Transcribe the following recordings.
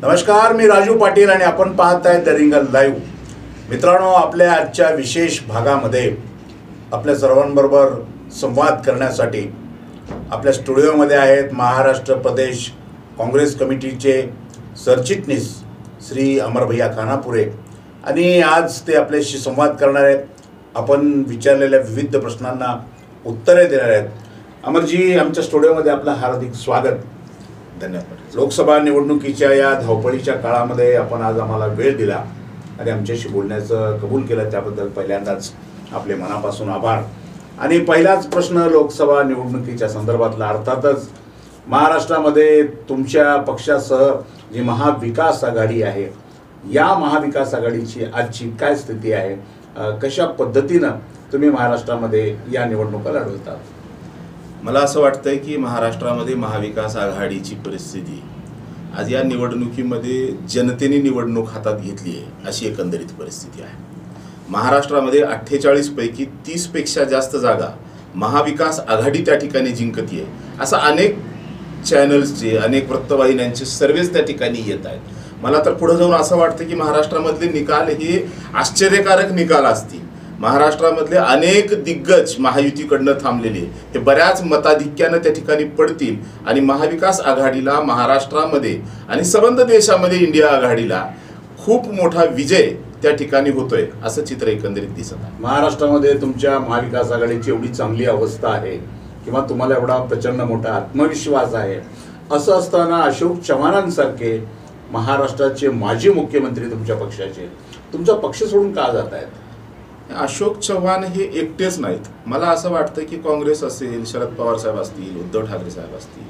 नमस्कार, मी राजू पाटील आणि आपण पाहताय द रिंगल लाईव्ह. मित्रांनो, आपल्या आजच्या विशेष भागामध्ये आपल्या सर्वांबरोबर संवाद करण्यासाठी आपल्या स्टुडिओमध्ये आहेत महाराष्ट्र प्रदेश काँग्रेस कमिटीचे सरचिटणीस श्री अमरभैया खानापुरे आणि आज ते आपल्याशी संवाद करणार आहेत. आपण विचारलेल्या विविध प्रश्नांना उत्तरे देणार आहेत. अमरजी, आमच्या स्टुडिओमध्ये आपलं हार्दिक स्वागत. धन्यवाद. लोकसभा निवडणुकीच्या या धावपळीच्या काळामध्ये आपण आज आम्हाला वेळ दिला आणि आमच्याशी बोलण्याचं कबूल केलं, त्याबद्दल पहिल्यांदाच आपले मनापासून आभार. आणि पहिलाच प्रश्न लोकसभा निवडणुकीच्या संदर्भातला, अर्थातच महाराष्ट्रामध्ये तुमच्या पक्षासह जी महाविकास आघाडी आहे, या महाविकास आघाडीची आजची काय स्थिती आहे, कशा पद्धतीनं तुम्ही महाराष्ट्रामध्ये या निवडणुका लढवतात? मला असं वाटतंय की महाराष्ट्रामध्ये महाविकास आघाडीची परिस्थिती आज या निवडणुकीमध्ये जनतेने निवडणूक हातात घेतली आहे अशी एकंदरीत परिस्थिती आहे. महाराष्ट्रामध्ये 48 पैकी 30 पेक्षा जास्त जागा महाविकास आघाडी त्या ठिकाणी जिंकते आहे, असं अनेक चॅनल्सचे, अनेक वृत्तवाहिन्यांचे सर्वेच त्या ठिकाणी येत आहेत. मला तर पुढे जाऊन असं वाटतं की महाराष्ट्रामधले निकाल हे आश्चर्यकारक निकाल असतील. महाराष्ट्रामधले अनेक दिग्गज महायुतीकडनं थांबलेले हे बऱ्याच मताधिक्यानं त्या ठिकाणी पडतील आणि महाविकास आघाडीला महाराष्ट्रामध्ये आणि संबंध देशामध्ये इंडिया आघाडीला खूप मोठा विजय त्या ठिकाणी होतोय असं चित्र एकंदरीत दिसत आहे. महाराष्ट्रामध्ये तुमच्या महाविकास आघाडीची एवढी चांगली अवस्था आहे किंवा तुम्हाला एवढा प्रचंड मोठा आत्मविश्वास आहे, असं असताना अशोक चव्हाणांसारखे महाराष्ट्राचे माजी मुख्यमंत्री तुमच्या पक्षाचे तुमचा पक्ष सोडून का जात आहेत? अशोक चव्हाण हे एकटेच नाहीत. मला असं वाटतं की काँग्रेस असेल, शरद पवार साहेब असतील, उद्धव ठाकरे साहेब असतील,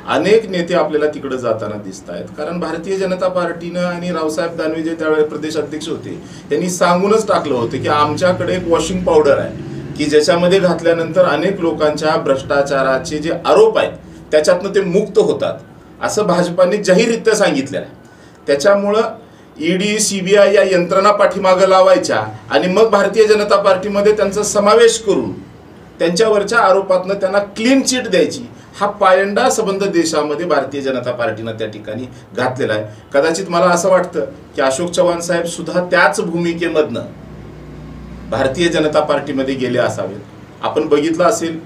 अनेक नेते आपल्याला तिकडे जाताना दिसत आहेत. कारण भारतीय जनता पार्टीनं आणि रावसाहेब दानवे जे त्यावेळेस प्रदेश अध्यक्ष होते त्यांनी सांगूनच टाकलं होतं की आमच्याकडे एक वॉशिंग पावडर आहे की ज्याच्यामध्ये घातल्यानंतर अनेक लोकांच्या भ्रष्टाचाराचे जे आरोप आहेत त्याच्यातनं ते मुक्त होतात, असं भाजपाने जाहीररित्या सांगितलेलं आहे. त्याच्यामुळं ईडी, सीबीआय या यंत्रणा पाठीमागं लावायच्या आणि मग भारतीय जनता पार्टीमध्ये त्यांचा समावेश करून त्यांच्यावरच्या आरोपातनं त्यांना क्लीन चिट द्यायची, हा पायंडा संबंध देशामध्ये भारतीय जनता पार्टीनं त्या ठिकाणी घातलेला आहे. कदाचित मला असं वाटतं की अशोक चव्हाण साहेब सुद्धा त्याच भूमिकेमधनं भारतीय जनता पार्टीमध्ये गेले असावेत. आपण बघितलं असेल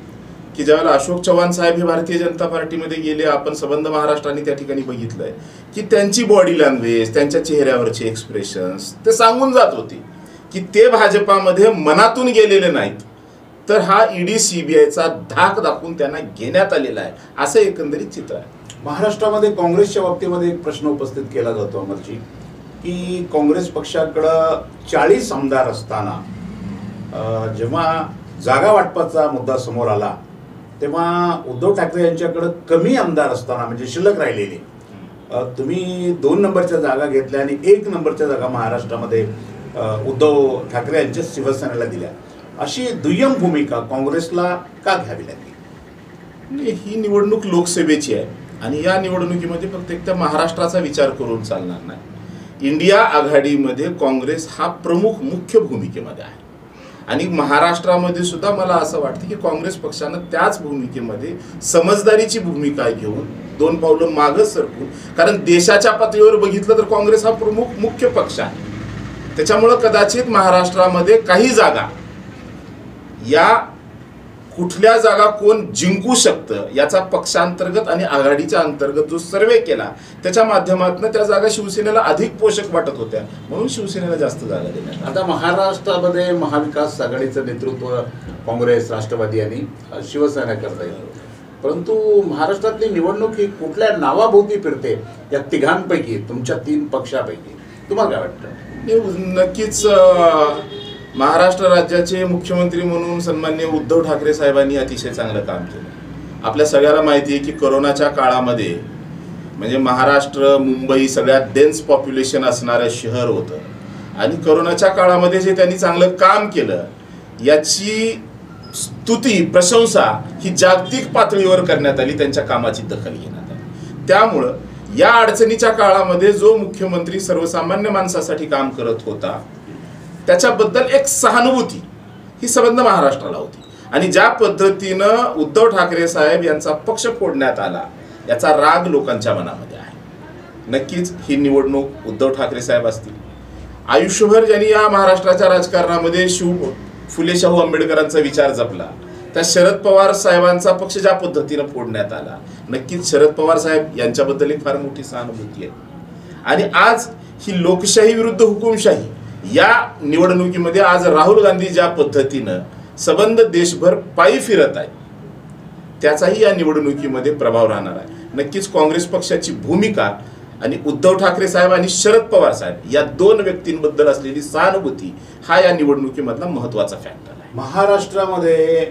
की ज्यावेळेला अशोक चव्हाण साहेब हे भारतीय जनता पार्टीमध्ये गेले, आपण संबंध महाराष्ट्राने त्या ठिकाणी बघितलंय की त्यांची बॉडी लँग्वेज, त्यांच्या चेहऱ्यावरचे एक्सप्रेशन्स ते सांगून जात होते की ते भाजपामध्ये मनातून गेलेले नाहीत, तर हा ईडी सीबीआयचा धाक दाखवून त्यांना घेण्यात आलेला आहे, असं एकंदरीत चित्र आहे. महाराष्ट्रामध्ये काँग्रेसच्या बाबतीमध्ये एक प्रश्न उपस्थित केला जातो अमरजी, की काँग्रेस पक्षाकडं 40 आमदार असताना जेव्हा जागा वाटपाचा मुद्दा समोर आला तेव्हा उद्धव ठाकरे यांच्याकडे कमी आमदार असताना, म्हणजे शिल्लक राहिलेले, तुम्ही 2 नंबरच्या जागा घेतल्या आणि 1 नंबरच्या जागा महाराष्ट्रामध्ये उद्धव ठाकरे यांच्या शिवसेनेला दिल्या. अशी दुय्यम भूमिका काँग्रेसला का घ्यावी लागली? ही निवडणूक लोकसभेची आहे आणि या निवडणुकीमध्ये फक्त एक त्या महाराष्ट्राचा विचार करून चालणार नाही. इंडिया आघाडीमध्ये काँग्रेस हा प्रमुख मुख्य भूमिकेमध्ये आहे आणि महाराष्ट्रामध्ये सुद्धा मला असं वाटतं की काँग्रेस पक्षानं त्याच भूमिकेमध्ये समजदारीची भूमिका घेऊन 2 पावलं मागं सरकून, कारण देशाच्या पातळीवर बघितलं तर काँग्रेस हा प्रमुख मुख्य पक्ष आहे. त्याच्यामुळं कदाचित महाराष्ट्रामध्ये काही जागा, या कुठल्या जागा कोण जिंकू शकतं याचा पक्षांतर्गत आणि आघाडीच्या अंतर्गत जो सर्वे केला त्याच्या माध्यमातून त्या जागा शिवसेनेला अधिक पोषक वाटत होत्या, म्हणून शिवसेनेला जास्त जागा देण्यात. आता महाराष्ट्रामध्ये महाविकास आघाडीचं नेतृत्व काँग्रेस, राष्ट्रवादी आणि शिवसेना करता येईल, परंतु महाराष्ट्रातली निवडणूक ही कुठल्या नावाभोवती फिरते या तिघांपैकी, तुमच्या 3 पक्षापैकी? तुम्हाला काय वाटतं? नक्कीच महाराष्ट्र राज्याचे मुख्यमंत्री म्हणून सन्माननीय उद्धव ठाकरे साहेबांनी अतिशय चांगलं काम केलं. आपल्या सगळ्याला माहिती आहे की कोरोनाच्या काळामध्ये म्हणजे महाराष्ट्र, मुंबई सगळ्यात डेन्स पॉप्युलेशन असणारं शहर होतं आणि कोरोनाच्या काळामध्ये जे त्यांनी चांगलं काम केलं याची स्तुती, प्रशंसा ही जागतिक पातळीवर करण्यात आली, त्यांच्या कामाची दखल घेण्यात आली. त्यामुळं या अडचणीच्या काळामध्ये जो मुख्यमंत्री सर्वसामान्य माणसासाठी काम करत होता त्याच्याबद्दल एक सहानुभूती ही संबंध महाराष्ट्राला होती आणि ज्या पद्धतीनं उद्धव ठाकरे साहेब यांचा पक्ष फोडण्यात आला याचा राग लोकांच्या मनामध्ये आहे. नक्कीच ही निवडणूक उद्धव ठाकरे साहेब असतील. आयुष्यभर ज्यांनी या महाराष्ट्राच्या राजकारणामध्ये फुले शाहू आंबेडकरांचा विचार जपला, त्या शरद पवार साहेबांचा पक्ष ज्या पद्धतीनं फोडण्यात आला, नक्कीच शरद पवार साहेब यांच्याबद्दल एक फार मोठी सहानुभूती आहे. आणि आज ही लोकशाही विरुद्ध हुकुमशाही या निवडणुकीमध्ये आज राहुल गांधी ज्या पद्धतीनं सबंध देशभर पायी फिरत आहे, त्याचाही या निवडणुकीमध्ये प्रभाव राहणार आहे. नक्कीच काँग्रेस पक्षाची भूमिका आणि उद्धव ठाकरे साहेब आणि शरद पवार साहेब या दोन व्यक्तींबद्दल असलेली सहानुभूती हा या निवडणुकीमधला महत्वाचा फॅक्टर आहे. महाराष्ट्रामध्ये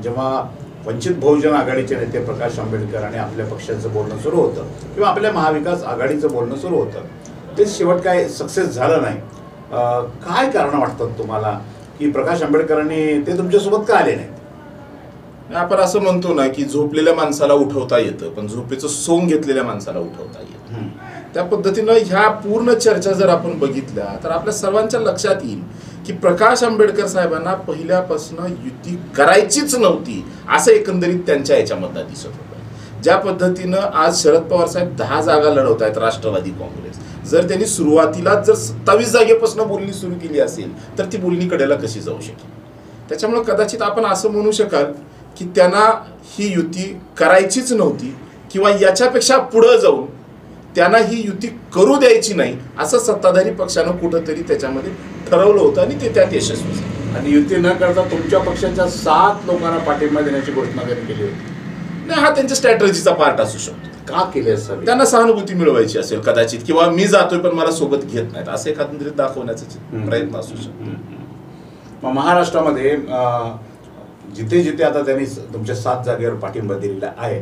जेव्हा वंचित बहुजन आघाडीचे नेते प्रकाश आंबेडकर आणि आपल्या पक्षाचं बोलणं सुरू होतं किंवा आपल्या महाविकास आघाडीचं बोलणं सुरू होतं, ते शेवट काय सक्सेस झालं नाही. काय कारण वाटतात तुम्हाला की प्रकाश आंबेडकरांनी ते तुमच्यासोबत का आले नाहीत? आपण असं म्हणतो ना की झोपलेल्या माणसाला उठवता येतं, पण झोपेचं सोंग घेतलेल्या माणसाला उठवता येतं. त्या पद्धतीनं ह्या पूर्ण चर्चा जर आपण बघितल्या तर आपल्या सर्वांच्या लक्षात येईल की प्रकाश आंबेडकर साहेबांना पहिल्यापासून युती करायचीच नव्हती असं एकंदरीत त्यांच्या याच्यामधनं दिसत होतं. ज्या पद्धतीनं आज शरद पवार साहेब 10 जागा लढवत आहेत राष्ट्रवादी काँग्रेस, जर त्यांनी सुरुवातीलाच जर 27 जागेपासून बोलणी सुरू केली असेल तर ती बोलणी कडेला कशी जाऊ शकेल. त्याच्यामुळे कदाचित आपण असं म्हणू शकाल की त्यांना ही युती करायचीच नव्हती किंवा याच्यापेक्षा पुढे जाऊन त्यांना ही युती करू द्यायची नाही असं सत्ताधारी पक्षानं कुठंतरी त्याच्यामध्ये ठरवलं होतं आणि ते त्यात यशस्वी झाले. आणि युती न करता तुमच्या पक्षाच्या 7 लोकांना पाठिंबा देण्याची घोषणा त्यांनी केली होती. नाही, हा त्यांच्या स्ट्रॅटर्जीचा पार्ट असू शकतो. का केली असावी? त्यांना सहानुभूती मिळवायची असेल कदाचित, किंवा मी जातोय पण मला सोबत घेत नाहीत असं एकंदरीत दाखवण्याचा प्रयत्न असू शकतो. महाराष्ट्रामध्ये जिथे जिथे आता त्यांनी तुमच्या 7 जागेवर पाठिंबा दिलेला आहे,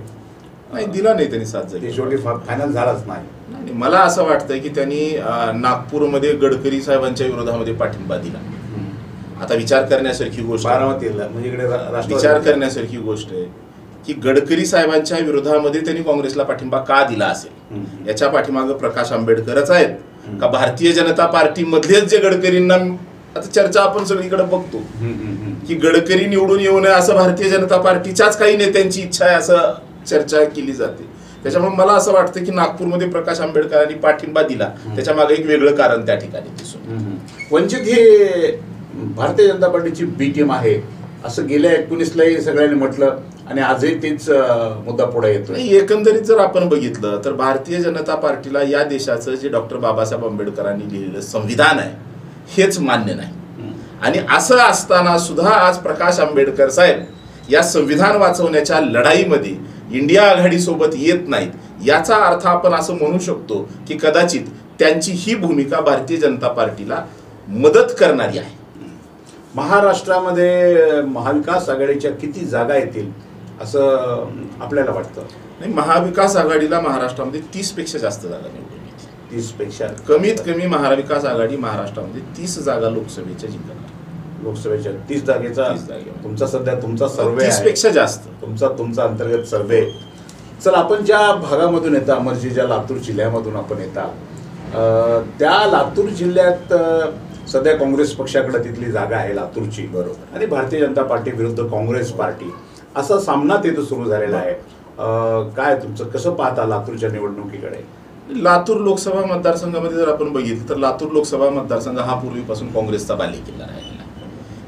नाही दिला नाही त्यांनी 7 जागी, शेवटी फायनल झालाच नाही. मला असं वाटतं की त्यांनी नागपूरमध्ये गडकरी साहेबांच्या विरोधामध्ये पाठिंबा दिला. आता विचार करण्यासारखी गोष्ट, बारामतीला म्हणजे इकडे विचार करण्यासारखी गोष्ट आहे की गडकरी साहेबांच्या विरोधामध्ये त्यांनी काँग्रेसला पाठिंबा का दिला असेल. याच्या पाठीमागं प्रकाश आंबेडकरच आहेत का भारतीय जनता पार्टी मधलेच जे गडकरींना, आता चर्चा आपण सगळीकडे बघतो की गडकरी निवडून येऊ नये असं भारतीय जनता पार्टीच्याच काही नेत्यांची इच्छा आहे असं चर्चा केली जाते. त्याच्यामुळे मला असं वाटतं की नागपूरमध्ये प्रकाश आंबेडकरांनी पाठिंबा दिला, त्याच्या मागे एक वेगळं कारण त्या ठिकाणी दिसून. वंचित ही भारतीय जनता पार्टीची बी टीम आहे असं गेल्या 19लाही सगळ्यांनी म्हटलं आणि आजही तेच मुद्दा पुढे येतो. एकंदरीत जर आपण बघितलं तर भारतीय जनता पार्टीला या देशाचं जे डॉक्टर बाबासाहेब आंबेडकरांनी लिहिलेलं संविधान आहे हेच मान्य नाही. आणि असं असताना सुद्धा आज प्रकाश आंबेडकर साहेब या संविधान वाचवण्याच्या लढाईमध्ये इंडिया आघाडीसोबत येत नाहीत. याचा अर्थ आपण असं म्हणू शकतो की कदाचित त्यांची ही भूमिका भारतीय जनता पार्टीला मदत करणारी आहे. महाराष्ट्रामध्ये महाविकास आघाडीच्या किती जागा येतील असं आपल्याला वाटतं? नाही, महाविकास आघाडीला महाराष्ट्रामध्ये 30 पेक्षा जास्त जागा निवडून येतील. 30 पेक्षा कमीत कमी महाविकास आघाडी महाराष्ट्रामध्ये 30 जागा लोकसभेच्या जिंकणार. लोकसभेच्या 30 जागेचा तुमचा सध्या तुमचा सर्वे 30 पेक्षा जास्त तुमचा अंतर्गत सर्वे. चल, आपण ज्या भागामधून येता, अमरजी, ज्या लातूर जिल्ह्यामधून आपण येता, त्या लातूर जिल्ह्यात सध्या काँग्रेस पक्षाकडे तिथली जागा आहे लातूरची, बरोबर, आणि भारतीय जनता पार्टी विरुद्ध काँग्रेस पार्टी असा सामना तिथं सुरू झालेला आहे. काय तुमचं कसं पाहता लातूरच्या निवडणुकीकडे? लातूर लोकसभा मतदारसंघामध्ये जर आपण बघितलं तर लातूर लोकसभा मतदारसंघ हा पूर्वीपासून काँग्रेसचा बालेकिल्ला राहिलेला.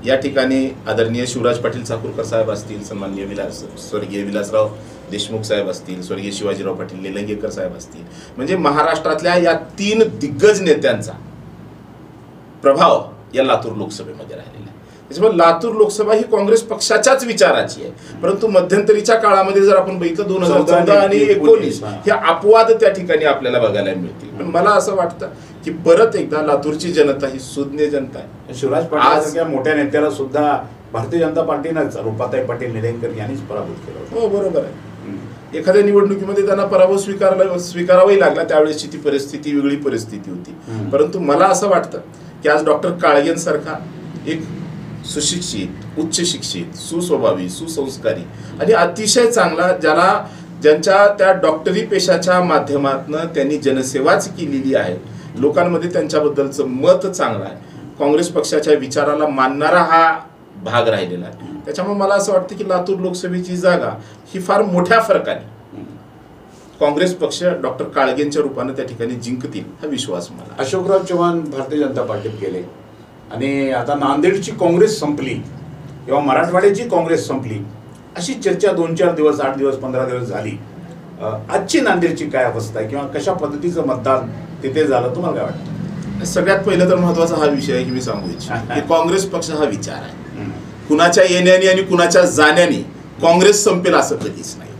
या ठिकाणी आदरणीय शिवराज पाटील चाकूरकर साहेब असतील, सन्माननीय स्वर्गीय विलासराव देशमुख साहेब असतील, स्वर्गीय शिवाजीराव पाटील निलंगेकर साहेब असतील, म्हणजे महाराष्ट्रातल्या या 3 दिग्गज नेत्यांचा प्रभाव या लातूर लोकसभेमध्ये राहिलेला आहे. त्याच्यामुळे लातूर लोकसभा ही काँग्रेस पक्षाच्याच विचाराची आहे. परंतु मध्यंतरीच्या काळामध्ये जर आपण बघितलं 2014 आणि 19 हे अपवाद त्या ठिकाणी आपल्याला बघायला मिळतील. पण मला असं वाटतं की परत एकदा लातूरची जनता ही सुज्ञ जनता आहे. शिवराज पाटील मोठ्या नेत्याला सुद्धा भारतीय जनता पार्टीनंच रूपाताई पाटील निलंगेकर यांनीच पराभूत केलं. हो, बरोबर आहे. एखाद्या निवडणुकीमध्ये त्यांना पराभव स्वीकारावाही लागला, त्यावेळेसची ती परिस्थिती वेगळी परिस्थिती होती. परंतु मला असं वाटतं की आज डॉक्टर काळगेंसारखा एक सुशिक्षित, उच्च शिक्षित, सुस्वभावी, सुसंस्कारी आणि अतिशय चांगला, ज्यांच्या त्या डॉक्टरी पेशाच्या माध्यमातून त्यांनी जनसेवाच केलेली आहे, लोकांमध्ये त्यांच्याबद्दलचं मत चांगलं आहे, काँग्रेस पक्षाच्या विचाराला मानणारा हा भाग राहिलेला आहे. त्याच्यामुळे मला असं वाटतं की लातूर लोकसभेची जागा ही फार मोठ्या फरकाने काँग्रेस पक्ष डॉक्टर काळगेंच्या रूपाने त्या ठिकाणी जिंकतील हा विश्वास मला. अशोकराव चव्हाण भारतीय जनता पार्टीत गेले आणि आता नांदेडची काँग्रेस संपली किंवा मराठवाड्याची काँग्रेस संपली अशी चर्चा 2-4 दिवस 8 दिवस 15 दिवस झाली. आजची नांदेडची काय अवस्था आहे किंवा कशा पद्धतीचं मतदान तिथे झालं तुम्हाला काय वाटतं? सगळ्यात पहिलं तर महत्वाचा हा विषय आहे की मी सांगू इच्छितो की काँग्रेस पक्ष हा विचार आहे. कुणाच्या येण्याने आणि कुणाच्या जाण्याने काँग्रेस संपेल असं कधीच नाही.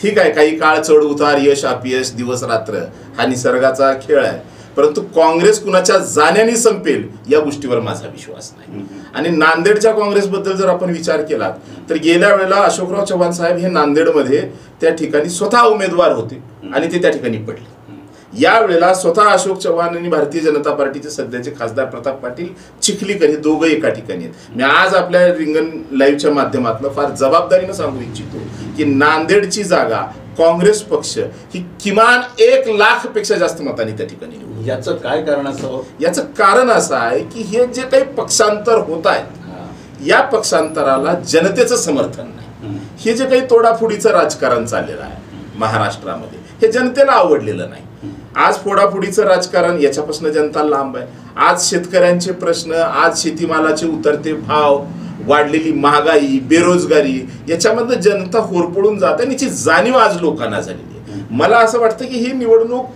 ठीक आहे, काही काळ चढ उतार, यश अपयश, दिवस रात्र हा निसर्गाचा खेळ आहे, परंतु काँग्रेस कुणाच्या जाण्याने संपेल या गोष्टीवर माझा विश्वास नाही. आणि नांदेडच्या काँग्रेसबद्दल जर आपण विचार केला तर गेल्या वेळेला अशोकराव चव्हाण साहेब हे नांदेडमध्ये त्या ठिकाणी स्वतः उमेदवार होते आणि ते त्या ठिकाणी पडले. यावेळेला स्वतः अशोक चव्हाण आणि भारतीय जनता पार्टीचे सध्याचे खासदार प्रताप पाटील चिखलीकर हे दोघं एका ठिकाणी आहेत. मी आज आपल्या रिंगण लाईव्हच्या माध्यमातून फार जबाबदारीनं सांगू इच्छितो की नांदेडची जागा काँग्रेस पक्ष ही किमान 1 लाखपेक्षा जास्त मतांनी त्या ठिकाणी निवडून. याचं काय कारण असावं? याचं कारण असं आहे की हे जे काही पक्षांतर होत आहेत या पक्षांतराला जनतेचं समर्थन नाही. हे जे काही तोडाफोडीचं राजकारण चाललेलं आहे महाराष्ट्रामध्ये हे जनतेला आवडलेलं नाही. आज फोडाफोडीचं राजकारण याच्यापासून जनता लांब आहे. आज शेतकऱ्यांचे प्रश्न, आज शेतीमालाचे उतरते भाव, वाढलेली महागाई, बेरोजगारी याच्यामधनं जनता होरपळून जाते आणि याची जाणीव आज लोकांना झालेली आहे. मला असं वाटतं की ही निवडणूक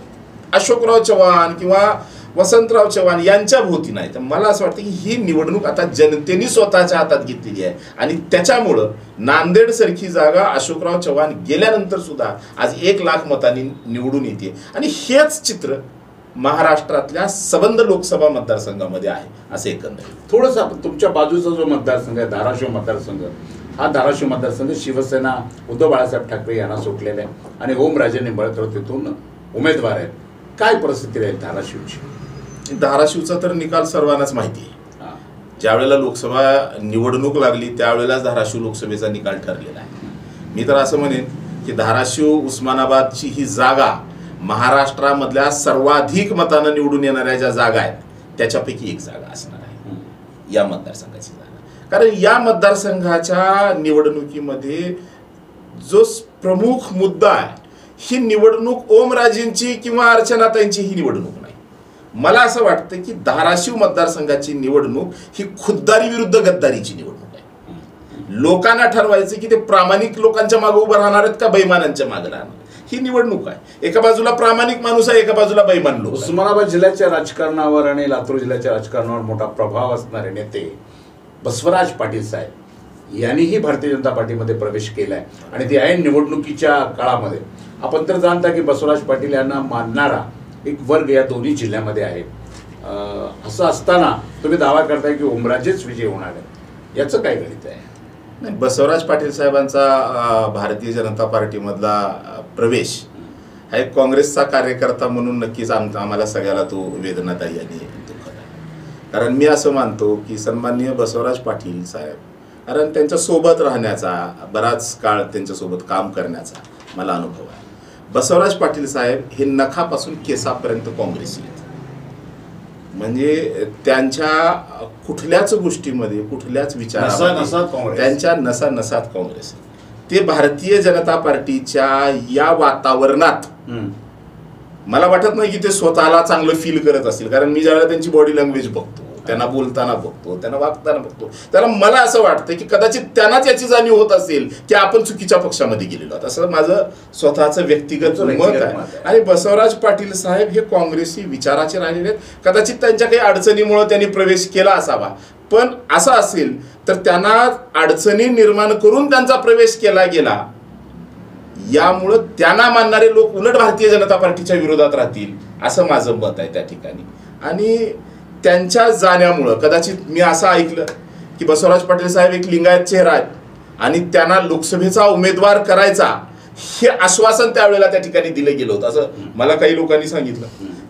अशोकराव चव्हाण किंवा वसंतराव चव्हाण यांच्या भोवती नाही, तर मला असं वाटतं की ही निवडणूक आता जनतेने स्वतःच्या हातात घेतलेली आहे आणि त्याच्यामुळं नांदेड सारखी जागा अशोकराव चव्हाण गेल्यानंतर सुद्धा आज 1 लाख मतांनी निवडून येते. आणि हेच चित्र महाराष्ट्रातल्या सबंध लोकसभा मतदारसंघामध्ये आहे असं एकंदरीत. थोडंसं तुमच्या बाजूचा जो मतदारसंघ आहे धाराशिव मतदारसंघ, हा धाराशिव मतदारसंघ शिवसेना उद्धव बाळासाहेब ठाकरे यांना सुटलेला आहे आणि ओमराजे निंबाळकर तिथून उमेदवार आहेत. काय परिस्थिती राहील धाराशिवची? धाराशिवचा तर निकाल सर्वांनाच माहिती आहे. ज्या वेळेला लोकसभा निवडणूक लागली त्यावेळेलाच धाराशिव लोकसभेचा निकाल ठरलेला आहे. मी तर असं म्हणेन की धाराशिव उस्मानाबादची ही जागा महाराष्ट्रामधल्या सर्वाधिक मतानं निवडून येणाऱ्या ज्या जागा आहेत त्याच्यापैकी एक जागा असणार आहे या मतदारसंघाची जागा. कारण या मतदारसंघाच्या निवडणुकीमध्ये जो प्रमुख मुद्दा आहे ही निवडणूक ओमराजेंची किंवा अर्चनाताईंची ही निवडणूक नाही. मला असं वाटतं की धाराशिव मतदारसंघाची निवडणूक ही खुद्दारी विरुद्ध गद्दारीची निवडणूक आहे. लोकांना ठरवायचं की ते प्रामाणिक लोकांच्या मागे उभं राहणार आहेत का बैमानांच्या मागे राहणार. ही निवडणूक आहे. एका बाजूला प्रामाणिक माणूस आहे, एका बाजूला बैमान लोक. उस्मानाबाद जिल्ह्याच्या राजकारणावर आणि लातूर जिल्ह्याच्या राजकारणावर मोठा प्रभाव असणारे नेते बसवराज पाटील साहेब यांनीही भारतीय जनता पार्टीमध्ये प्रवेश केलाय आणि ते ऐन निवडणुकीच्या काळामध्ये आपण तर जाणता की बसवराज पाटील यांना मानणारा एक वर्ग या दोन्ही जिल्ह्यामध्ये आहे. असं असताना तुम्ही दावा करताय की ओमराजेच विजय होणार आहे, याचं काय गणित आहे? नाही, बसवराज पाटील साहेबांचा भारतीय जनता पार्टीमधला प्रवेश हा एक काँग्रेसचा कार्यकर्ता म्हणून नक्कीच आम्हाला सगळ्याला तो वेदनादायी आणि दुःखद आहे. कारण मी असं मानतो की सन्माननीय बसवराज पाटील साहेब, कारण त्यांच्यासोबत राहण्याचा बराच काळ त्यांच्यासोबत काम करण्याचा मला अनुभव आहे. बसवराज पाटील साहेब हे नखापासून केसापर्यंत काँग्रेसी आहेत. म्हणजे त्यांच्या कुठल्याच गोष्टीमध्ये कुठल्याच विचारात त्यांच्या नसात काँग्रेस. ते भारतीय जनता पार्टीच्या या वातावरणात मला वाटत नाही की ते स्वतःला चांगलं फील करत असतील. कारण मी ज्यावेळेला त्यांची बॉडी लँग्वेज बघतो, त्यांना बोलताना बघतो, त्यांना वागताना बघतो, त्याला मला असं वाटतं की कदाचित त्यांनाच याची जाणीव होत असेल की आपण चुकीच्या पक्षामध्ये गेलेलो आहोत. असं माझं स्वतःचं व्यक्तिगत मत आहे. आणि बसवराज पाटील साहेब हे काँग्रेसी विचाराचे राहिलेले आहेत. कदाचित त्यांच्या काही अडचणीमुळे त्यांनी प्रवेश केला असावा, पण असं असेल तर त्यांना अडचणी निर्माण करून त्यांचा प्रवेश केला गेला, यामुळं त्यांना मानणारे लोक उलट भारतीय जनता पार्टीच्या विरोधात राहतील असं माझं मत आहे त्या ठिकाणी. आणि त्यांच्या जाण्यामुळं कदाचित मी असं ऐकलं की बसवराज पाटील साहेब एक लिंगायत चेहरा आहेत आणि त्यांना लोकसभेचा उमेदवार करायचा हे आश्वासन त्यावेळेला त्या ठिकाणी दिलं गेलं होतं असं मला काही लोकांनी सांगितलं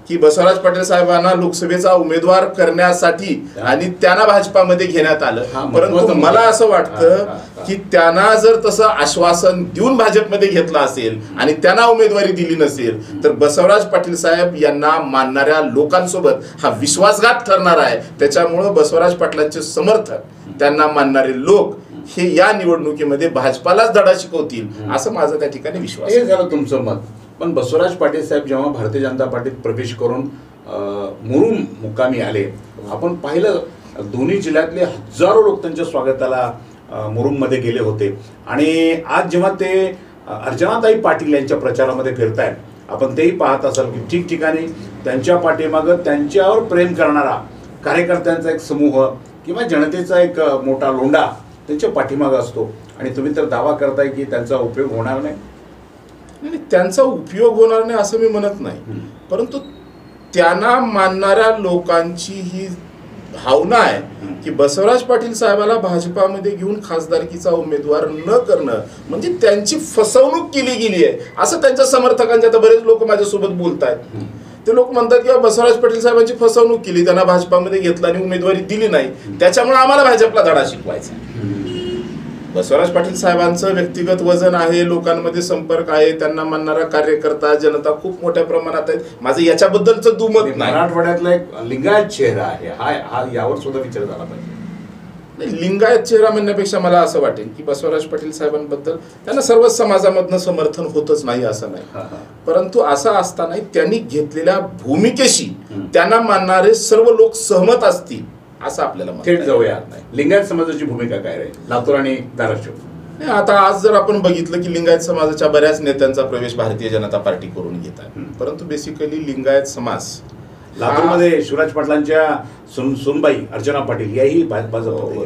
की बसवराज पाटील साहेबांना लोकसभेचा उमेदवार करण्यासाठी आणि त्यांना भाजपामध्ये घेण्यात आलं. परंतु मला असं वाटतं की त्यांना जर तसं आश्वासन देऊन भाजपमध्ये घेतलं असेल आणि त्यांना उमेदवारी दिली नसेल तर बसवराज पाटील साहेब यांना मानणाऱ्या लोकांसोबत हा विश्वासघात ठरणार आहे. त्याच्यामुळं बसवराज पाटलांचे समर्थक, त्यांना मानणारे लोक हे या निवडणुकीमध्ये भाजपालाच धडा शिकवतील असं माझं त्या ठिकाणी विश्वास. हे झालं तुमचं मत. पण बसवराज पाटील साहेब जेव्हा भारतीय जनता पार्टीत प्रवेश करून मुरुम मुक्कामी आले, आपण पाहिलं दोन्ही जिल्ह्यातले हजारो लोक त्यांच्या स्वागताला मुरुममध्ये गेले होते. आणि आज जेव्हा ते अर्चनाताई पाटील यांच्या प्रचारामध्ये फिरतायत, आपण तेही पाहत असाल की ठिकठिकाणी त्यांच्या पाठीमागं त्यांच्यावर प्रेम करणारा कार्यकर्त्यांचा एक समूह किंवा जनतेचा एक मोठा लोंढा त्यांच्या पाठीमागं असतो. आणि तुम्ही तर दावा करताय की त्यांचा उपयोग होणार नाही. नाही, त्यांचा उपयोग होणार नाही असं मी म्हणत नाही, परंतु त्यांना मानणाऱ्या लोकांची ही भावना आहे की बसवराज पाटील साहेबाला भाजपामध्ये घेऊन खासदारकीचा उमेदवार न करणं म्हणजे त्यांची फसवणूक केली गेली आहे असं त्यांच्या समर्थकांच्या, आता बरेच लोक माझ्यासोबत बोलत आहेत. ते लोक म्हणतात की बसवराज पाटील साहेबांची फसवणूक केली, त्यांना भाजपामध्ये घेतलं आणि उमेदवारी दिली नाही, त्याच्यामुळे आम्हाला भाजपला धडा शिकवायचा. बसवराज पाटील साहेबांचं व्यक्तिगत वजन आहे, लोकांमध्ये संपर्क आहे, त्यांना मानणारा कार्यकर्ता जनता खूप मोठ्या प्रमाणात आहेत. माझं याच्याबद्दलचं दुमत नाही. मराठवाड्यातला एक लिंगायत चेहरा आहे, हा यावर सुद्धा विचार झाला पाहिजे. लिंगायत चेहरा म्हणण्यापेक्षा मला असं वाटेल की बसवराज पाटील साहेबांबद्दल त्यांना सर्वच समाजामधनं समर्थन होतच नाही असं नाही, परंतु असं असताना त्यांनी घेतलेल्या भूमिकेशी त्यांना मानणारे सर्व लोक सहमत असतील असं आपल्याला थेट जाऊया. लिंगायत समाजाची भूमिका काय राहील लातूर आणि धाराशिव? नाही, आता आज जर आपण बघितलं की लिंगायत समाजाच्या बऱ्याच नेत्यांचा प्रवेश भारतीय जनता पार्टी करून घेत आहे, परंतु बेसिकली लिंगायत समाज लातूरमध्ये शिवराज पाटलांच्या सुनबाई अर्चना पाटील याही भाजप.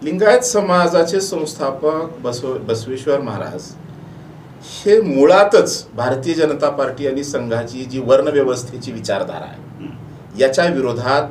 लिंगायत समाजाचे संस्थापक बसवेश्वर महाराज हे मुळातच भारतीय जनता पार्टी आणि संघाची जी वर्णव्यवस्थेची विचारधारा आहे याच्या विरोधात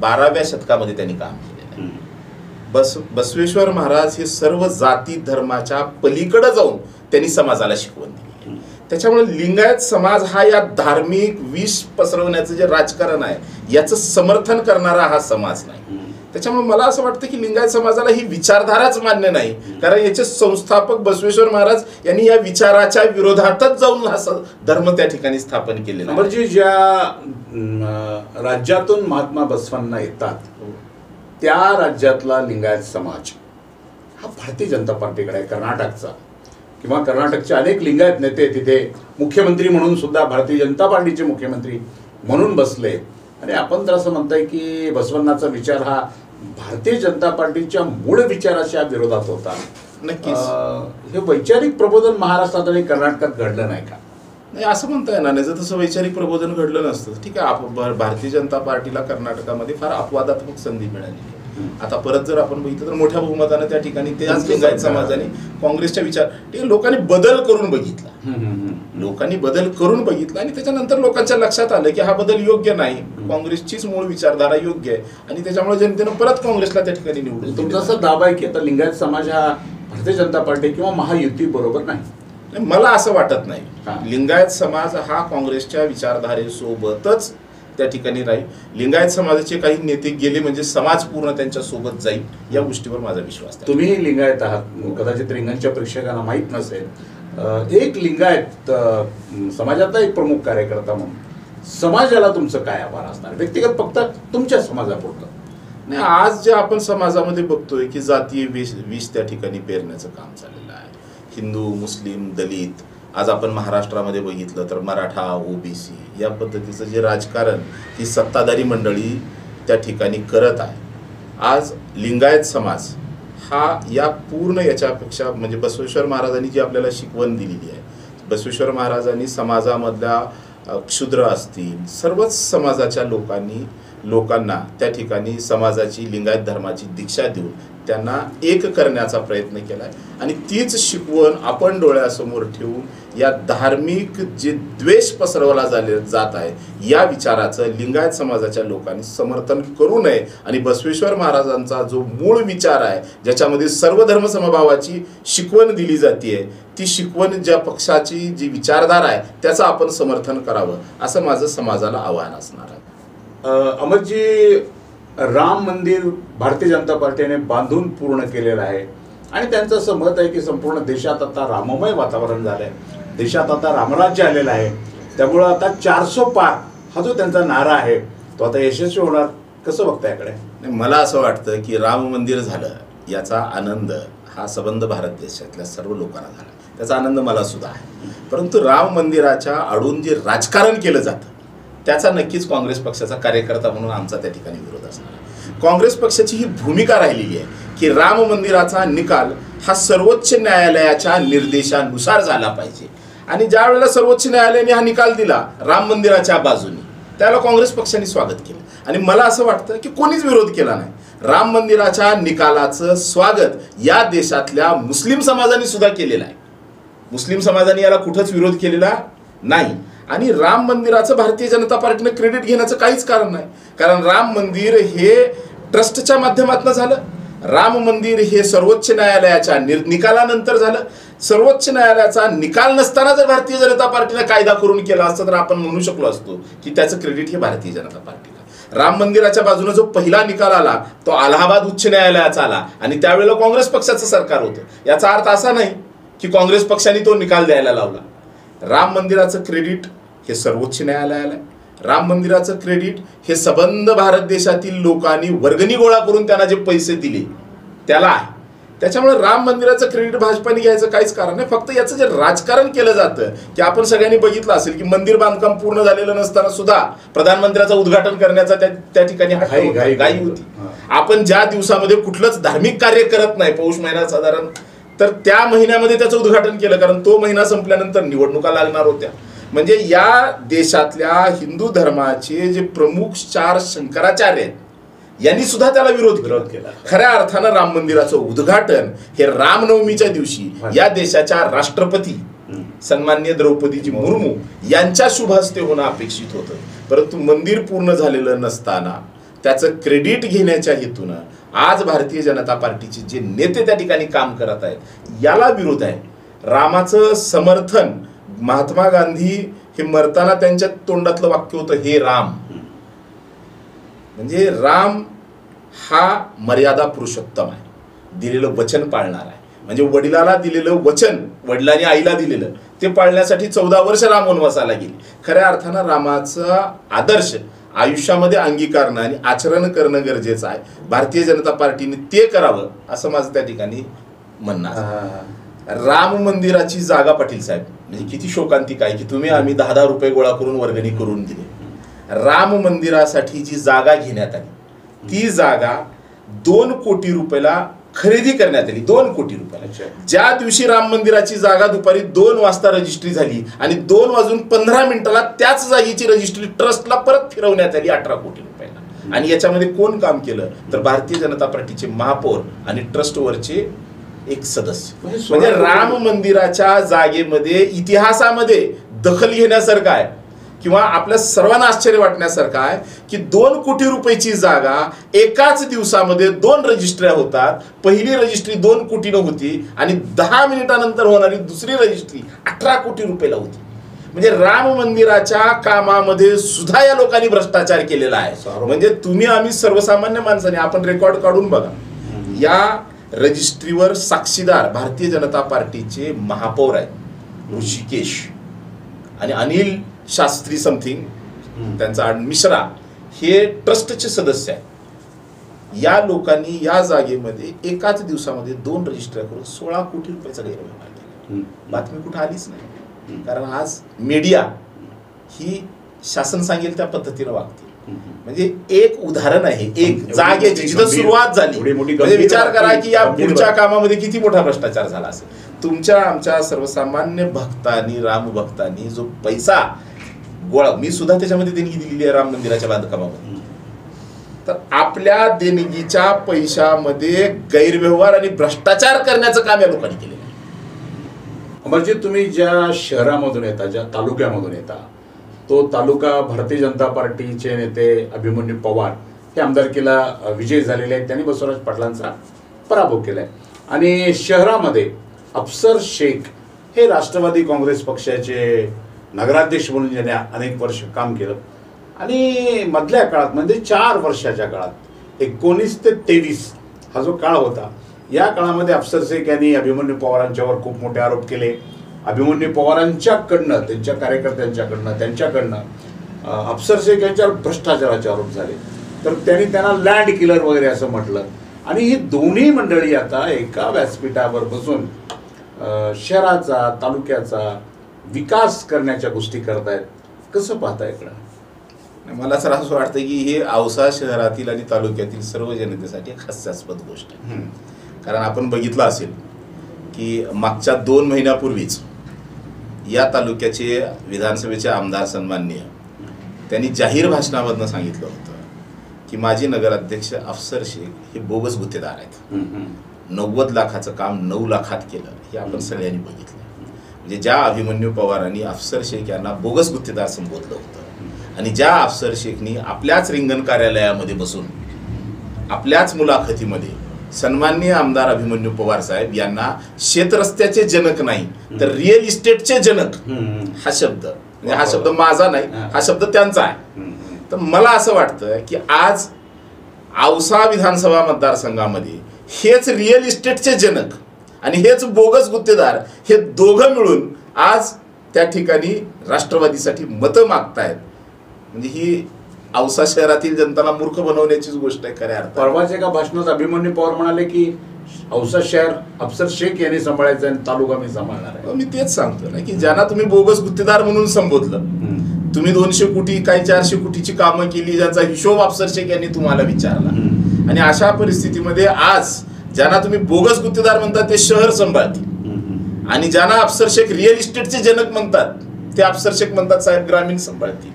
12व्या शतकामध्ये त्यांनी काम केलेलं आहे. बसवेश्वर महाराज हे सर्व जाती धर्माच्या पलीकडे जाऊन त्यांनी समाजाला शिकवण दिली. त्याच्यामुळे लिंगायत समाज हा या धार्मिक विष पसरवण्याचं जे राजकारण आहे याचं समर्थन करणारा हा समाज नाही. त्याच्यामुळे मला असं वाटतं की लिंगायत समाजाला ही विचारधाराच मान्य नाही, कारण याचे संस्थापक बसवेश्वर महाराज यांनी या विचाराच्या विरोधातच जाऊन हा धर्म त्या ठिकाणी स्थापन केलेला. म्हणजे ज्या राज्यातून महात्मा बसवांना येतात त्या राज्यातला लिंगायत समाज हा भारतीय जनता पार्टीकडे आहे. कर्नाटकचा किंवा कर्नाटकचे अनेक लिंगायत नेते तिथे मुख्यमंत्री म्हणून सुद्धा भारतीय जनता पार्टीचे मुख्यमंत्री म्हणून बसले. आणि आपण तर असं म्हणताय की बसवण्णाचा विचार हा भारतीय जनता पार्टीच्या मूळ विचाराच्या विरोधात होता. नक्कीच हे वैचारिक प्रबोधन महाराष्ट्रात आणि कर्नाटकात घडलं नाही का? नाही, असं म्हणता येणार नाही. जर तसं वैचारिक प्रबोधन घडलं नसतं, ठीक आहे, भारतीय जनता पार्टीला कर्नाटकामध्ये फार अपवादात्मक संधी मिळाली. आता परत जर आपण बघितलं तर मोठ्या बहुमतानं त्या ठिकाणी त्याच लिंगायत समाजाने काँग्रेसच्या विचार लोकांनी बदल करून बघितला. लोकांनी बदल करून बघितला आणि त्याच्यानंतर लोकांच्या लक्षात आलं की हा बदल योग्य नाही, काँग्रेसचीच मूळ विचारधारा योग्य आहे आणि त्याच्यामुळे जनतेनं परत काँग्रेसला त्या ठिकाणी निवडून. तुमचा असा दावा आहे की आता लिंगायत समाज हा भारतीय जनता पार्टी किंवा महायुती बरोबर नाही? मला असं वाटत नाही. लिंगायत समाज हा काँग्रेसच्या विचारधारेसोबतच त्या ठिकाणी राहील. लिंगायत समाजाचे काही नेते गेले म्हणजे समाज पूर्ण त्यांच्या सोबत जाईल, या गोष्टीवर माझा विश्वास आहे. तुम्ही लिंगायत आहात, कदाचित रिंगणच्या प्रेक्षकांना माहीत नसेल, एक लिंगायत समाजाचा एक प्रमुख कार्यकर्ता म्हणून समाजाला तुमचं काय आव्हान असणार व्यक्तिगत फक्त तुमच्या समाजापुरतं? नाही, आज जे आपण समाजामध्ये बघतोय की जातीय विष त्या ठिकाणी पेरण्याचं काम चाललेलं आहे. हिंदू, मुस्लिम, दलित, आज आपण महाराष्ट्रामध्ये बघितलं तर मराठा, ओबीसी या पद्धतीचं जे राजकारण ही सत्ताधारी मंडळी त्या ठिकाणी करत आहे. आज लिंगायत समाज हा या पूर्ण याच्यापेक्षा म्हणजे बसवेश्वर महाराजांनी जी आपल्याला शिकवण दिलेली आहे, बसवेश्वर महाराजांनी समाजामधल्या क्षुद्र असतील सर्वच समाजाच्या लोकांना त्या ठिकाणी समाजाची लिंगायत धर्माची दीक्षा देऊन त्यांना एक करण्याचा प्रयत्न केला आहे. आणि तीच शिकवण आपण डोळ्यासमोर ठेवून या धार्मिक जे द्वेष पसरवला जात आहे या विचाराचं लिंगायत समाजाच्या लोकांनी समर्थन करू नये आणि बसवेश्वर महाराजांचा जो मूळ विचार आहे ज्याच्यामध्ये सर्व धर्म समभावाची शिकवण दिली जाते, ती शिकवण ज्या पक्षाची जी विचारधारा आहे त्याचं आपण समर्थन करावं असं माझं समाजाला आव्हान असणार आहे. अमरजी, राम मंदिर भारतीय जनता पार्टीने बांधून पूर्ण केलेलं आहे आणि त्यांचं असं मत आहे की संपूर्ण देशात आता राममय वातावरण झालं आहे, देशात आता रामराज्य आलेलं आहे, त्यामुळं आता 400 पार हा जो त्यांचा नारा आहे तो आता यशस्वी होणार. कसं बघता याकडे? मला असं वाटतं की राम मंदिर झालं याचा आनंद हा संबंध भारत देशातल्या सर्व लोकांना झाला. त्याचा आनंद मला सुद्धा आहे. परंतु राम मंदिराच्या आडून जे राजकारण केलं जातं त्याचा नक्कीच काँग्रेस पक्षाचा कार्यकर्ता म्हणून आमचा त्या ठिकाणी विरोध असणार आहे. काँग्रेस पक्षाची ही भूमिका राहिलेली आहे की राम मंदिराचा निकाल हा सर्वोच्च न्यायालयाच्या निर्देशानुसार झाला पाहिजे. आणि ज्या वेळेला सर्वोच्च न्यायालयाने हा निकाल दिला राम मंदिराच्या बाजूने त्याला काँग्रेस पक्षाने स्वागत केलं. आणि मला असं वाटतं की कोणीच विरोध केला नाही. राम मंदिराच्या निकालाचं स्वागत या देशातल्या मुस्लिम समाजाने सुद्धा केलेलं आहे. मुस्लिम समाजाने याला कुठंच विरोध केलेला नाही. आणि राम मंदिराचं भारतीय जनता पार्टीने क्रेडिट घेण्याचं काहीच कारण नाही. कारण राम मंदिर हे ट्रस्टच्या माध्यमातून झालं. राम मंदिर हे सर्वोच्च न्यायालयाच्या निकालानंतर झालं. सर्वोच्च न्यायालयाचा निकाल नसताना जर भारतीय जनता पार्टीने कायदा करून केला असता तर आपण म्हणू शकलो असतो की त्याचं क्रेडिट हे भारतीय जनता पार्टीला. राम मंदिराच्या बाजूने जो पहिला निकाल आला तो अलाहाबाद उच्च न्यायालयाचा आला आणि त्यावेळेला काँग्रेस पक्षाचं सरकार होतं. याचा अर्थ असा नाही की काँग्रेस पक्षाने तो निकाल द्यायला लावला. राम मंदिराचं क्रेडिट हे सर्वोच्च न्यायालयाला आहे. राम मंदिराचं क्रेडिट हे सबंध भारत देशातील लोकांनी वर्गणी गोळा करून त्यांना जे पैसे दिले त्याला आहे. त्याच्यामुळे राम मंदिराचं क्रेडिट भाजपाने घ्यायचं काहीच कारण नाही. फक्त याचं जे राजकारण केलं जातं की आपण सगळ्यांनी बघितलं असेल की मंदिर बांधकाम पूर्ण झालेलं नसताना सुद्धा प्रधानमंत्र्याचं उद्घाटन करण्याचा त्या ठिकाणी घाई होती. आपण ज्या दिवसामध्ये कुठलंच धार्मिक कार्य करत नाही पौष महिन्यात साधारण तर त्या महिन्यामध्ये त्याचं उद्घाटन केलं कारण तो महिना संपल्यानंतर निवडणुका लागणार होत्या. म्हणजे या देशातल्या हिंदू धर्माचे जे प्रमुख 4 शंकराचार्य आहेत यांनी सुद्धा त्याला विरोध केला. खऱ्या अर्थानं राम मंदिराचं उद्घाटन हे रामनवमीच्या दिवशी या देशाच्या राष्ट्रपती सन्माननीय द्रौपदीजी मुर्मू यांच्या शुभ हस्ते होणं अपेक्षित होतं. परंतु मंदिर पूर्ण झालेलं नसताना त्याचं क्रेडिट घेण्याच्या हेतून आज भारतीय जनता पार्टीचे जे नेते त्या ठिकाणी काम करत आहेत याला विरोध आहे. रामाचं समर्थन महात्मा गांधी हे मरताना त्यांच्या तोंडातलं वाक्य होतं हे राम. म्हणजे राम हा मर्यादा पुरुषोत्तम आहे. दिलेलं वचन पाळणार आहे. म्हणजे वडिलाला दिलेलं वचन वडिलांनी आईला दिलेलं ते पाळण्यासाठी 14 वर्ष राम वनवासाला गेले. खऱ्या अर्थानं रामाचा आदर्श आयुष्यामध्ये अंगीकारणं आणि आचरण करणं गरजेचं आहे. भारतीय जनता पार्टीने ते करावं असं माझं त्या ठिकाणी म्हणणं आहे. राम मंदिराची जागा पाटील साहेब म्हणजे किती शोकांतिक आहे की तुम्ही आम्ही 10-10 रुपये गोळा करून वर्गणी करून दिले. राम मंदिरासाठी जी जागा घेण्यात आली ती जागा 2 कोटी रुपयाला खरेदी करण्यात आली. 2 कोटी रुपयाला. ज्या दिवशी राम मंदिराची जागा दुपारी 2 वाजता रजिस्ट्री झाली आणि 2:15 त्याच जागेची रजिस्ट्री ट्रस्टला परत फिरवण्यात आली 18 कोटी रुपयाला. आणि याच्यामध्ये कोण काम केलं तर भारतीय जनता पार्टीचे महापौर आणि ट्रस्टवरचे एक सदस्य. म्हणजे राम मंदिराच्या जागेमध्ये इतिहासामध्ये दखल घेण्यासारखं आहे किंवा आपल्या सर्वांना आश्चर्य वाटण्यासारखं आहे की 2 कोटी रुपयाची जागा एकाच दिवसामध्ये 2 रजिस्ट्र्या होतात. पहिली रजिस्ट्री 2 कोटीनं होती आणि 10 मिनिटानंतर होणारी दुसरी रजिस्ट्री 18 कोटी रुपयाला होती. म्हणजे राम मंदिराच्या कामामध्ये सुद्धा या लोकांनी भ्रष्टाचार केलेला आहे. म्हणजे तुम्ही आम्ही सर्वसामान्य माणसाने आपण रेकॉर्ड काढून बघा. या रजिस्ट्रीवर साक्षीदार भारतीय जनता पार्टीचे महापौर आहेत ऋषिकेश आणि अनिल शास्त्री समथिंग त्यांचा मिश्रा हे ट्रस्टचे सदस्य आहेत. या लोकांनी या जागेमध्ये एकाच दिवसामध्ये 2 रजिस्ट्र्या करून 16 कोटी रुपयाचा गैरव्यवहार केला. बातमी कुठं आलीच नाही कारण आज मीडिया ही शासन सांगेल त्या पद्धतीनं वागते. म्हणजे एक उदाहरण आहे एक जागेची जिथं सुरुवात झाली. म्हणजे विचार करा की या पुढच्या कामामध्ये किती मोठा भ्रष्टाचार झाला असेल. तुमच्या आमच्या सर्वसामान्य भक्तांनी राम भक्तांनी जो पैसा गोळा मी सुद्धा त्याच्यामध्ये देणगी दिलेली आहे राम मंदिराच्या बांधकामामध्ये. तर आपल्या देणगीच्या पैशामध्ये गैरव्यवहार आणि भ्रष्टाचार करण्याचं काम या लोकांनी केलेलं आहे. म्हणजे तुम्ही ज्या शहरामधून येता ज्या तालुक्यामधून येता तो तालुका भारतीय जनता पार्टीचे नेते अभिमन्यू पवार हे आमदारकीला विजयी झालेले आहेत. त्यांनी बसवराज पाटलांचा पराभव केलाय आणि शहरामध्ये अफसर शेख हे राष्ट्रवादी काँग्रेस पक्षाचे नगराध्यक्ष म्हणून ज्याने अनेक वर्ष काम केलं आणि मधल्या काळात म्हणजे 4 वर्षाच्या काळात 19 ते 23 हा जो काळ होता या काळामध्ये अफसर शेख यांनी अभिमन्यू पवारांच्यावर खूप मोठे आरोप केले. अभिमन्यू पवारांच्याकडनं त्यांच्या कार्यकर्त्यांच्याकडनं त्यांच्याकडनं अफसर शेख यांच्यावर भ्रष्टाचाराचे आरोप झाले. तर त्यांना लँड किलर वगैरे असं म्हटलं आणि ही दोन्ही मंडळी आता एका व्यासपीठावर बसून शहराचा तालुक्याचा विकास करण्याच्या गोष्टी करतायत, कसं पाहताय इकडं? मला तर असं वाटतं की हे औसा शहरातील आणि तालुक्यातील सर्व जनतेसाठी एक हास्यास्पद गोष्ट आहे. कारण आपण बघितलं असेल की मागच्या 2 महिन्यापूर्वीच या तालुक्याचे विधानसभेचे आमदार सन्माननीय त्यांनी जाहीर भाषणामधनं सांगितलं होतं की माजी नगराध्यक्ष अफसर शेख हे बोगस गुत्तेदार आहेत. 90 लाखाचं काम 9 लाखात केलं हे आपण सगळ्यांनी बघितलं. म्हणजे ज्या अभिमन्यू पवारांनी अफसर शेख यांना बोगस गुत्तेदार संबोधलं होतं आणि ज्या अफसर शेखनी आपल्याच रिंगण कार्यालयामध्ये बसून आपल्याच मुलाखतीमध्ये सन्माननीय आमदार अभिमन्यू पवार साहेब यांना शेतरस्त्याचे जनक नाही तर रिअल इस्टेटचे जनक हा शब्द, म्हणजे हा शब्द माझा नाही, हा शब्द त्यांचा आहे. तर मला असं वाटतं की आज औसा विधानसभा मतदारसंघामध्ये हेच रिअल इस्टेटचे जनक आणि हेच बोगस गुत्तेदार हे दोघं मिळून आज त्या ठिकाणी राष्ट्रवादीसाठी मतं मागतायत. म्हणजे ही औसा शहरातील जनताला मूर्ख बनवण्याचीच गोष्ट आहे खऱ्या अर्थात. परवाच्या एका भाषणात अभिमन्यू पवार म्हणाले की औसा शहर अफसर शेख यांनी सांभाळायचं आणि तालुका मी सांभाळणार आहे. मी तेच सांगतो ना की ज्यांना तुम्ही बोगस गुत्तेदार म्हणून संबोधलं, तुम्ही 200 कोटी काही 400 कोटीची कामं केली ज्याचा हिशोब अफसर शेख यांनी तुम्हाला विचारला, आणि अशा परिस्थितीमध्ये आज ज्यांना तुम्ही बोगस गुत्तेदार म्हणतात ते शहर सांभाळतील आणि ज्यांना अफसर शेख रिअल इस्टेटचे जनक म्हणतात ते अफसर शेख म्हणतात साहेब ग्रामीण सांभाळतील.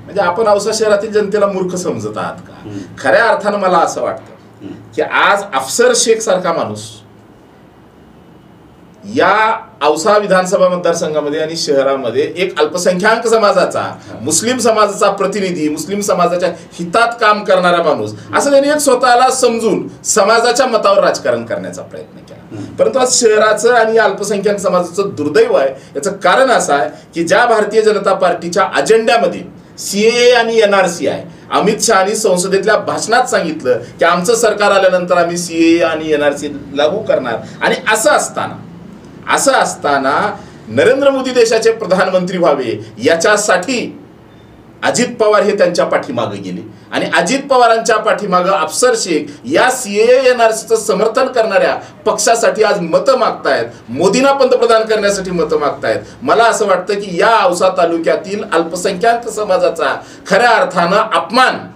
म्हणजे आपण औसा शहरातील जनतेला मूर्ख समजत आहात का? खऱ्या अर्थानं मला असं वाटतं की आज अफसर शेख सारखा माणूस या औसा विधानसभा मतदारसंघामध्ये आणि शहरामध्ये एक अल्पसंख्याक समाजाचा, मुस्लिम समाजाचा प्रतिनिधी, मुस्लिम समाजाच्या हितात काम करणारा माणूस असं त्यांनी एक स्वतःला समजून समाजाच्या मतावर राजकारण करण्याचा प्रयत्न केला. परंतु आज शहराचं आणि अल्पसंख्याक समाजाचं दुर्दैव आहे. याचं कारण असं आहे की ज्या भारतीय जनता पार्टीच्या अजेंड्यामध्ये CAA आणि NRC आहे, अमित शहानी संसदेतल्या भाषणात सांगितलं की आमचं सरकार आल्यानंतर आम्ही CAA आणि NRC लागू करणार, आणि असं असताना नरेंद्र मोदी देशाचे प्रधानमंत्री व्हावे याच्यासाठी अजित पवार हे त्यांच्या पाठीमागे गेले आणि अजित पवारांच्या पाठीमागे अफसर शेख या CAA NRCचं समर्थन करणाऱ्या पक्षासाठी आज मतं मागतायत, मोदींना पंतप्रधान करण्यासाठी मतं मागतायत. मला असं वाटतं की या औसा तालुक्यातील अल्पसंख्याक समाजाचा खऱ्या अर्थानं अपमान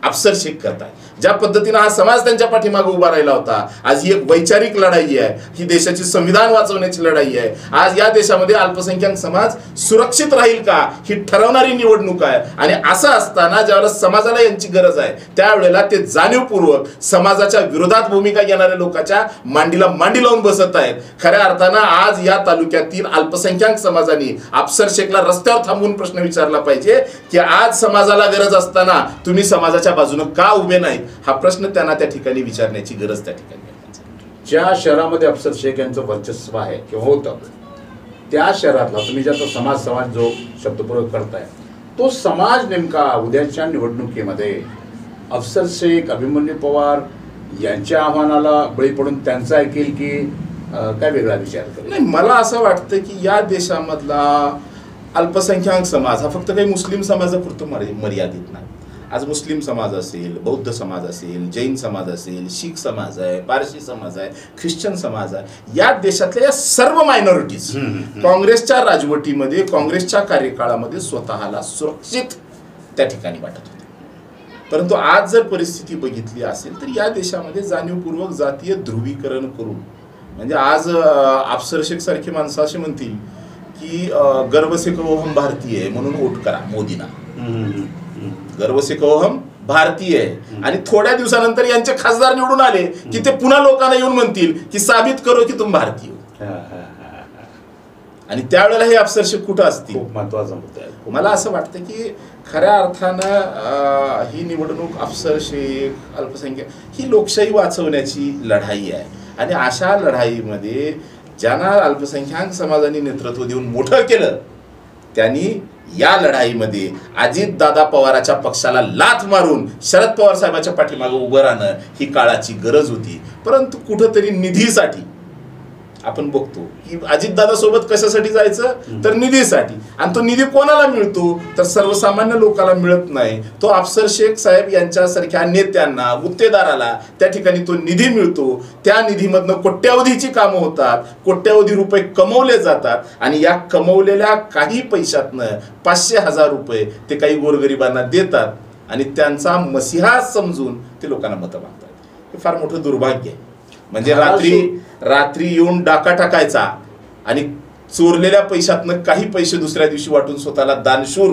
अफसर शेख करतायत. ज्या पद्धतीनं हा समाज त्यांच्या पाठीमागे उभा राहिला होता, आज ही एक वैचारिक लढाई आहे, ही देशाची संविधान वाचवण्याची लढाई आहे. आज या देशामध्ये अल्पसंख्याक समाज सुरक्षित राहील का ही ठरवणारी निवडणूक आहे. आणि असं असताना ज्यावेळेला समाजाला यांची गरज आहे त्यावेळेला ते जाणीवपूर्वक समाजाच्या विरोधात भूमिका घेणाऱ्या लोकांच्या मांडीला मांडी लावून बसत आहेत. खऱ्या अर्थानं आज या तालुक्यातील अल्पसंख्याक समाजाने अफसर शेखला रस्त्यावर थांबून प्रश्न विचारला पाहिजे की आज समाजाला गरज असताना तुम्ही समाजाच्या बाजूने का उभे नाही, हा प्रश्न त्यांना त्या ठिकाणी विचारण्याची गरज त्या ठिकाणी आहे. ज्या शहरामध्ये अफसर शेख यांचं वर्चस्व आहे किंवा होतं त्या शहरातला तुम्ही ज्याचा समाज जो शब्दप्रयोग करताय तो समाज नेमका उद्याच्या निवडणुकीमध्ये अफसर शेख, अभिमन्यू पवार यांच्या आव्हानाला बळी पडून त्यांचं ऐकेल की काय वेगळा विचार करेल? नाही, मला असं वाटतं की या देशामधला अल्पसंख्याक समाज हा फक्त काही मुस्लिम समाजापुरतं मर्यादित नाही. आज मुस्लिम समाज असेल, बौद्ध समाज असेल, जैन समाज असेल, शीख समाज आहे, पारशी समाज आहे, ख्रिश्चन समाज आहे, या देशातल्या या सर्व मायनॉरिटीज काँग्रेसच्या राजवटीमध्ये, काँग्रेसच्या कार्यकाळामध्ये स्वतःला सुरक्षित त्या ठिकाणी वाटत होते. परंतु आज जर परिस्थिती बघितली असेल तर या देशामध्ये जाणीवपूर्वक जातीय ध्रुवीकरण करून, म्हणजे आज अफसर शेख सारखी माणसं अशी म्हणतील की गर्व से कहो हम भारतीय आहे म्हणून वोट करा मोदींना, गर्व से कहो हम भारतीय आहे, आणि थोड्या दिवसानंतर यांचे खासदार निवडून आले की ते पुन्हा लोकांना येऊन म्हणतील की साबित करो की तुम भारतीय हो. आणि त्यावेळेला हे अफसर शेख कुठं असतील? खूप महत्वाचा मुद्दा आहे. मला असं वाटतं की खऱ्या अर्थानं ही निवडणूक अफसर शेख, अल्पसंख्याक ही लोकशाही वाचवण्याची लढाई आहे. आणि अशा लढाईमध्ये ज्यांना अल्पसंख्याक समाजाने नेतृत्व देऊन मोठं केलं त्यांनी या लढाईमध्ये अजितदादा पवाराच्या पक्षाला लाथ मारून शरद पवार साहेबांच्या पाठीमागे उभं राहणं ही काळाची गरज होती. परंतु कुठंतरी निधीसाठी आपण बघतो की अजितदादा सोबत कशासाठी जायचं तर निधीसाठी, आणि तो निधी कोणाला मिळतो तर सर्वसामान्य लोकांना मिळत नाही, तो अफसर शेख साहेब यांच्यासारख्या नेत्यांना गुत्तेदाराला त्या ठिकाणी तो निधी मिळतो. त्या निधीमधनं कोट्यावधीची कामं होतात, कोट्यावधी रुपये कमवले जातात, आणि या कमवलेल्या काही पैशातनं 500,000 रुपये ते काही गोरगरिबांना देतात आणि त्यांचा मसिहा समजून ते लोकांना मतं मागतात. हे फार मोठं दुर्भाग्य आहे. म्हणजे रात्री येऊन डाका टाकायचा आणि चोरलेल्या पैशातनं काही पैसे दुसऱ्या दिवशी वाटून स्वतःला दानशूर,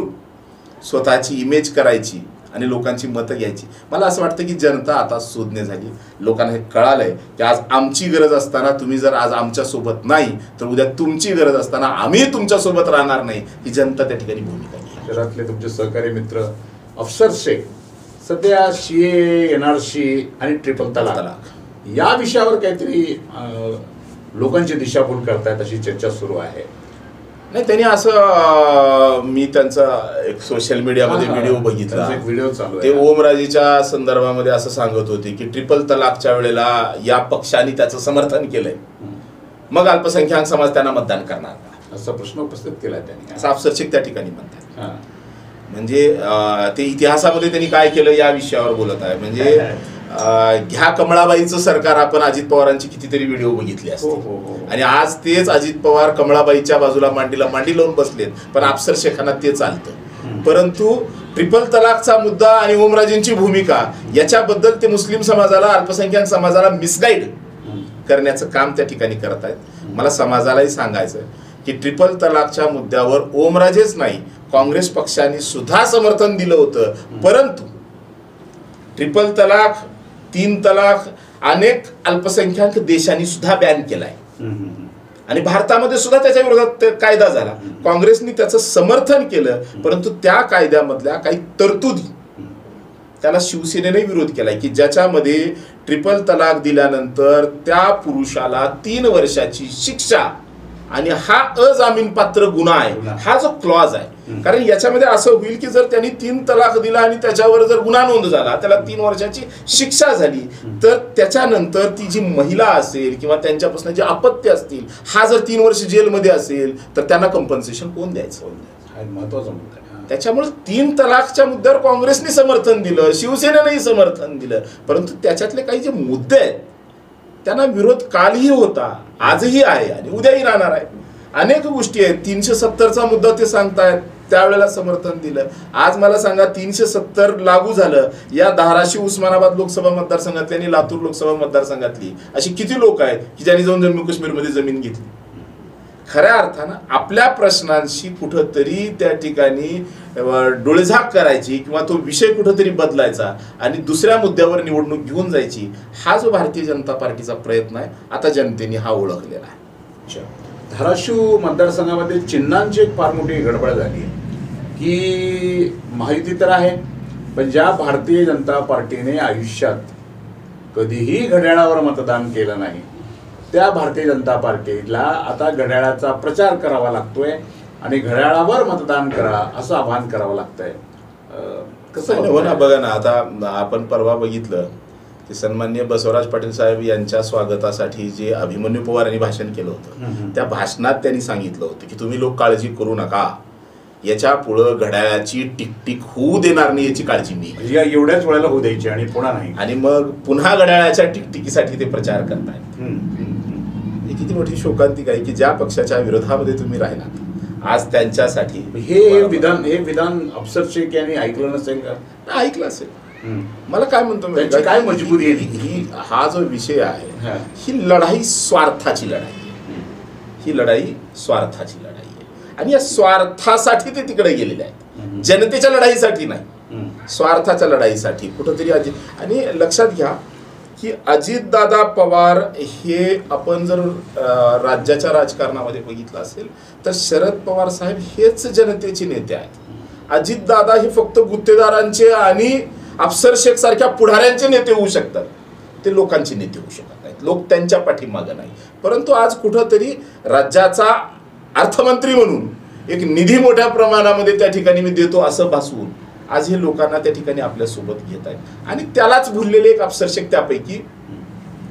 स्वतःची इमेज करायची आणि लोकांची मतं घ्यायची. मला असं वाटतं की जनता आता सुज्ञ झाली, लोकांना हे कळालंय की आज आमची गरज असताना तुम्ही जर आज आमच्या सोबत नाही तर उद्या तुमची गरज असताना आम्ही तुमच्या सोबत राहणार नाही, ही जनता त्या ठिकाणी भूमिका घेईल. शहरातले तुमचे सहकारी मित्र अफसर शेख सध्या CAA, NRC आणि ट्रिपल तलाक या विषयावर काहीतरी लोकांची दिशाभूल करतायत अशी चर्चा सुरू आहे. नाही, त्यांनी असं मी त्यांचा एक सोशल मीडियामध्ये व्हिडिओ बघितला, व्हिडिओ चालू ते ओमराजेच्या संदर्भामध्ये असं सांगत होते की ट्रिपल तलाकच्या वेळेला या पक्षाने त्याचं समर्थन केलंय, मग अल्पसंख्याक समाज त्यांना मतदान करणार का, असा प्रश्न उपस्थित केला त्यांनी. असं अफसर शेख त्या ठिकाणी म्हणतात. म्हणजे ते इतिहासामध्ये त्यांनी काय केलं या विषयावर बोलत आहे. म्हणजे घ्या कमळाबाईचं सरकार आपण अजित पवारांची कितीतरी व्हिडिओ बघितले असते, आणि आज तेच अजित पवार कमळाबाईच्या बाजूला मांडीला मांडी लावून बसलेत, पण अफसर शेखांना ते चालतं. परंतु ट्रिपल तलाकचा मुद्दा आणि ओमराजेंची भूमिका याच्याबद्दल ते मुस्लिम समाजाला, अल्पसंख्याक समाजाला मिसगाईड करण्याचं काम त्या ठिकाणी करत आहेत. मला समाजालाही सांगायचं की ट्रिपल तलाकच्या मुद्द्यावर ओमराजेच नाही, काँग्रेस पक्षाने सुद्धा समर्थन दिलं होतं, परंतु ट्रिपल तलाक, 3 तलाक अनेक अल्पसंख्याक देशांनी सुद्धा बॅन केलाय, आणि भारतामध्ये सुद्धा त्याच्या विरोधात कायदा झाला. काँग्रेसने त्याचं समर्थन केलं, परंतु त्या कायद्यामधल्या काही तरतुदी त्याला शिवसेनेने विरोध केलाय की ज्याच्यामध्ये ट्रिपल तलाक दिल्यानंतर त्या पुरुषाला 3 वर्षाची शिक्षा आणि हा अजामीन पात्र गुन्हा आहे, हा जो क्लॉज आहे. कारण याच्यामध्ये असं होईल की जर त्यांनी 3 तलाक दिला आणि त्याच्यावर जर गुन्हा नोंद झाला, त्याला 3 वर्षाची शिक्षा झाली, तर त्याच्यानंतर ती जी महिला असेल किंवा त्यांच्यापासून जे अपत्य असतील, हा जर 3 वर्ष जेलमध्ये असेल तर त्यांना कंपन्सेशन कोण द्यायचं, हा महत्वाचा मुद्दा आहे. त्याच्यामुळे 3 तलाकच्या मुद्द्यावर काँग्रेसने समर्थन दिलं, शिवसेनेनेही समर्थन दिलं, परंतु त्याच्यातले काही जे मुद्दे आहेत त्यांना विरोध कालही होता, आजही आहे आणि उद्याही राहणार आहे. अनेक गोष्टी आहेत. 370चा मुद्दा ते सांगतायत, त्यावेळेला समर्थन दिलं. आज मला सांगा 370 लागू झालं, या धाराशिव उस्मानाबाद लोकसभा मतदारसंघातली आणि लातूर लोकसभा मतदारसंघातली अशी किती लोक आहेत की ज्यांनी जाऊन जम्मू काश्मीरमध्ये जमीन घेतली. खऱ्या अर्थानं आपल्या प्रश्नांशी कुठंतरी त्या ठिकाणी डोळेझाक करायची किंवा तो विषय कुठंतरी बदलायचा आणि दुसऱ्या मुद्द्यावर निवडणूक घेऊन जायची, हा जो भारतीय जनता पार्टीचा प्रयत्न आहे, आता जनतेने हा ओळखलेला आहे. धाराशिव मतदारसंघामध्ये चिन्हांची एक फार मोठी गडबड झाली की माहिती तर आहे, पण ज्या भारतीय जनता पार्टीने आयुष्यात कधीही घड्याळावर मतदान केलं नाही, त्या भारतीय जनता पार्टीला आता घड्याळाचा प्रचार करावा लागतोय आणि घड्याळावर मतदान करा असं आवाहन करावं लागतंय. कसं हो ना, बघा ना, आता आपण परवा बघितलं की सन्माननीय बसवराज पाटील साहेब यांच्या स्वागतासाठी जे अभिमन्यू पवार यांनी भाषण केलं होतं, त्या भाषणात त्यांनी सांगितलं होतं की तुम्ही लोक काळजी करू नका, याच्या पुढं घड्याळाची टिकटिक होऊ देणार नाही याची काळजी मी, एवढ्याच वेळेला होऊ द्यायची आणि पुन्हा नाही, आणि मग पुन्हा घड्याळाच्या टिकटिकीसाठी ते प्रचार करतायत. किती मोठी शोकांतिक आहे की ज्या पक्षाच्या विरोधामध्ये तुम्ही राहिलात आज त्यांच्यासाठी हे विधान अफसर शेख यांनी ऐकलं नसेल का? ऐकलं असेल. मला काय म्हणतो, काय मजबुरी आहे ही, हा जो विषय आहे ही लढाई स्वार्थाची लढाई, ही लढाई स्वार्थाची लढाई आहे आणि या स्वार्थासाठी ते तिकडे गेलेले आहेत, जनतेच्या लढाईसाठी नाही, स्वार्थाच्या लढाईसाठी कुठंतरी. आणि लक्षात घ्या की अजितदादा पवार हे आपण जर राज्याच्या राजकारणामध्ये बघितलं असेल तर शरद पवार साहेब हेच जनतेचे नेते आहेत. अजितदादा हे फक्त गुत्तेदारांचे आणि अफसर शेख सारख्या पुढाऱ्यांचे नेते होऊ शकतात, ते लोकांचे नेते होऊ शकत नाहीत, लोक त्यांच्या पाठीमागं नाही. परंतु आज कुठंतरी राज्याचा अर्थमंत्री म्हणून एक निधी मोठ्या प्रमाणामध्ये त्या ठिकाणी मी देतो असं भासवून आज हे लोकांना त्या ठिकाणी आपल्या सोबत घेत आहेत आणि त्यालाच भुललेले एक अफसर शेख त्यापैकी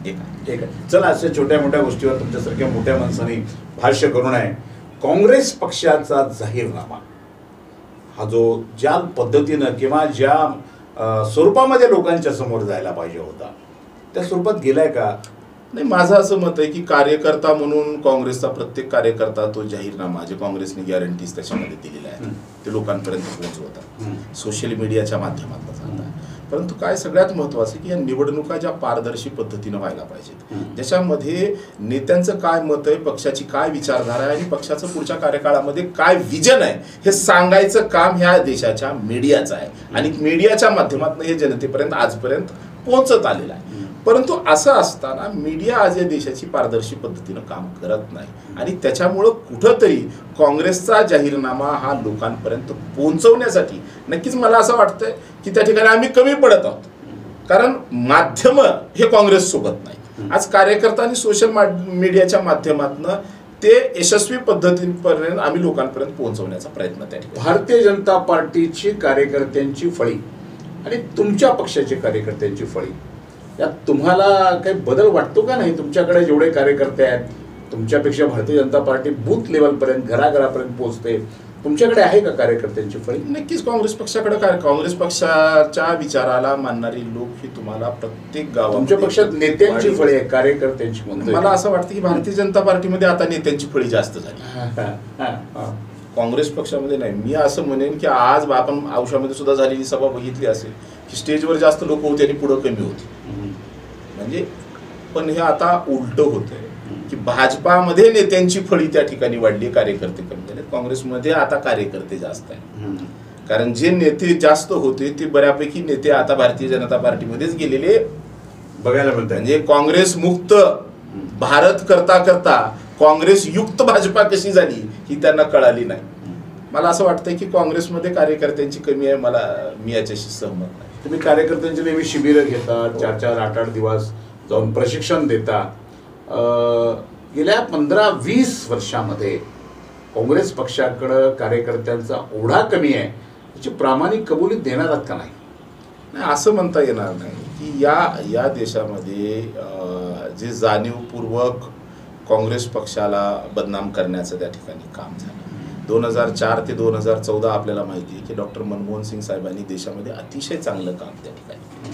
ठीक आहे. चला, अशा छोट्या मोठ्या गोष्टीवर तुमच्यासारख्या मोठ्या माणसांनी भाष्य करू नये. काँग्रेस पक्षाचा जाहीरनामा हा जो ज्या पद्धतीनं किंवा ज्या स्वरूपामध्ये लोकांच्या समोर जायला पाहिजे होता त्या स्वरूपात गेलाय का? नाही, माझं असं मत आहे की कार्यकर्ता म्हणून काँग्रेसचा प्रत्येक कार्यकर्ता तो जाहीरनामा जे काँग्रेसने गॅरंटीज त्याच्यामध्ये दिलेल्या आहेत ते लोकांपर्यंत पोहोचवतात, सोशल मीडियाच्या माध्यमातून सांगतात. परंतु काय सगळ्यात महत्त्वाचं की या निवडणुका ज्या पारदर्शी पद्धतीनं व्हायला पाहिजेत, ज्याच्यामध्ये नेत्यांचं काय मत आहे, पक्षाची काय विचारधारा आहे आणि पक्षाचं पुढच्या कार्यकाळामध्ये काय विजन आहे हे सांगायचं काम ह्या देशाच्या मीडियाचं आहे आणि मीडियाच्या माध्यमातून हे जनतेपर्यंत आजपर्यंत पोहोचत आलेलं आहे. परंतु असं असताना मीडिया आज या देशाची पारदर्शी पद्धतीनं काम करत नाही आणि त्याच्यामुळं कुठंतरी काँग्रेसचा जाहीरनामा हा लोकांपर्यंत पोहोचवण्यासाठी नक्कीच मला असं वाटतंय की त्या ठिकाणी आम्ही कमी पडत आहोत, कारण माध्यम हे काँग्रेस सोबत नाही. आज कार्यकर्ता आणि सोशल मीडियाच्या माध्यमातून ते यशस्वी पद्धतीपर्यंत आम्ही लोकांपर्यंत पोहोचवण्याचा प्रयत्न त्या ठिकाणी. भारतीय जनता पार्टीची कार्यकर्त्यांची फळी आणि तुमच्या पक्षाची कार्यकर्त्यांची फळी यात तुम्हाला काही बदल वाटतो का नाही? तुमच्याकडे जेवढे कार्यकर्ते आहेत, तुमच्यापेक्षा भारतीय जनता पार्टी बूथ लेवलपर्यंत घराघरापर्यंत पोहोचते, तुमच्याकडे आहे का कार्यकर्त्यांची फळी? नक्कीच काँग्रेस पक्षाकडे काय, काँग्रेस पक्षाच्या विचाराला मानणारी लोक ही तुम्हाला प्रत्येक गावात. तुमच्या पक्षात नेत्यांची फळी आहे, कार्यकर्त्यांची म्हणतो. मला असं वाटतं की भारतीय जनता पार्टीमध्ये आता नेत्यांची फळी जास्त झाली, काँग्रेस पक्षामध्ये नाही. मी असं म्हणेन की आज आपण औषधामध्ये सुद्धा झालेली सभा बघितली असेल की स्टेजवर जास्त लोक होते आणि पुढं कमी होती. म्हणजे पण हे आता उलट होतंय की भाजपामध्ये नेत्यांची फळी त्या ठिकाणी वाढली, कार्यकर्ते कमी झाले. काँग्रेसमध्ये आता कार्यकर्ते जास्त आहेत, कारण जे नेते जास्त होते ते बऱ्यापैकी नेते आता भारतीय जनता पार्टीमध्येच गेलेले बघायला मिळतात. म्हणजे काँग्रेस मुक्त भारत करता करता काँग्रेस युक्त भाजपा कशी झाली ही त्यांना कळाली नाही. मला असं वाटतंय की काँग्रेसमध्ये कार्यकर्त्यांची कमी आहे, मी याच्याशी सहमत नाही. तुम्ही कार्यकर्त्यांची नेहमी शिबिरं घेता, 4-4, 8-8 दिवस जाऊन प्रशिक्षण देता. गेल्या 15-20 वर्षामध्ये काँग्रेस पक्षाकडं कार्यकर्त्यांचा ओढा कमी आहे याची प्रामाणिक कबुली देणार आहात का? नाही, असं म्हणता येणार नाही की या देशामध्ये जे जाणीवपूर्वक काँग्रेस पक्षाला बदनाम करण्याचं त्या ठिकाणी काम झालं. 2004 ते 2014 आपल्याला माहिती आहे की डॉक्टर मनमोहन सिंग साहेबांनी देशामध्ये अतिशय चांगलं काम त्या ठिकाणी,